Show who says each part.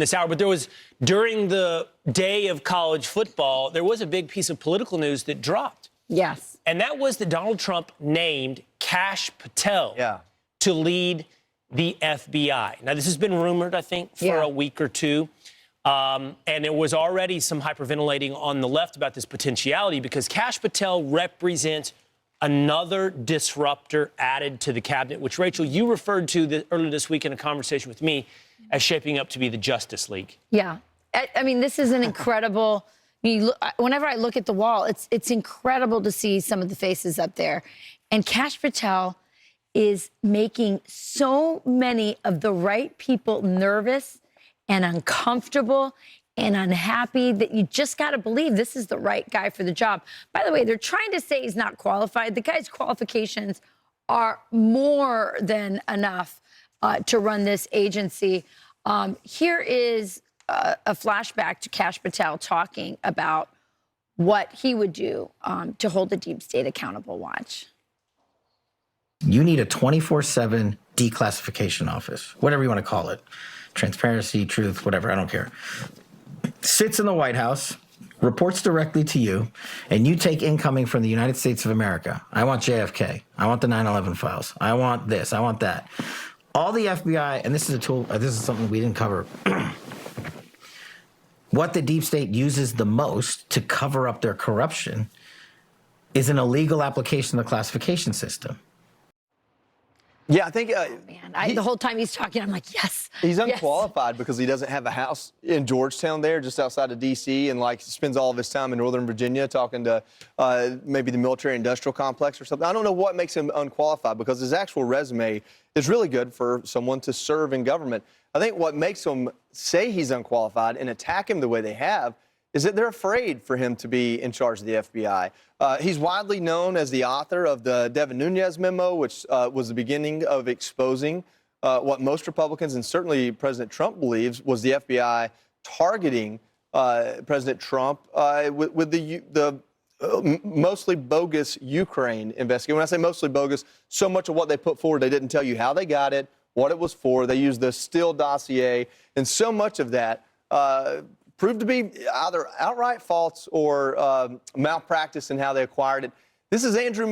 Speaker 1: this hour, but there was, during the day of college football, there was a big piece of political news that dropped.
Speaker 2: Yes.
Speaker 1: And that was that Donald Trump named Kash Patel to lead the FBI. Now, this has been rumored, I think, for a week or two. And there was already some hyperventilating on the left about this potentiality because Kash Patel represents another disruptor added to the cabinet, which, Rachel, you referred to earlier this week in a conversation with me as shaping up to be the Justice League.
Speaker 2: Yeah. I mean, this is an incredible... whenever I look at the wall, it's incredible to see some of the faces up there. And Kash Patel is making so many of the right people nervous and uncomfortable and unhappy that you just got to believe this is the right guy for the job. By the way, they're trying to say he's not qualified. The guy's qualifications are more than enough to run this agency. Here is a flashback to Kash Patel talking about what he would do to hold the deep state accountable. Watch.
Speaker 3: You need a 24/7 declassification office, whatever you want to call it. Transparency, truth, whatever, I don't care. Sits in the White House, reports directly to you, and you take incoming from the United States of America. I want JFK. I want the 9/11 files. I want this. I want that. All the FBI, and this is a tool, this is something we didn't cover. What the deep state uses the most to cover up their corruption is an illegal application of the classification system.
Speaker 4: Yeah, I think
Speaker 2: the whole time he's talking, I'm like, yes.
Speaker 4: He's unqualified because he doesn't have a house in Georgetown there, just outside of D.C., and like spends all of his time in Northern Virginia talking to maybe the military-industrial complex or something. I don't know what makes him unqualified because his actual resume is really good for someone to serve in government. I think what makes them say he's unqualified and attack him the way they have is that they're afraid for him to be in charge of the FBI. He's widely known as the author of the Devin Nunes memo, which was the beginning of exposing what most Republicans and certainly President Trump believes was the FBI targeting President Trump with the mostly bogus Ukraine investigation. When I say mostly bogus, so much of what they put forward, they didn't tell you how they got it, what it was for. They used the Steele dossier, and so much of that proved to be either outright false or malpractice in how they acquired it. This is Andrew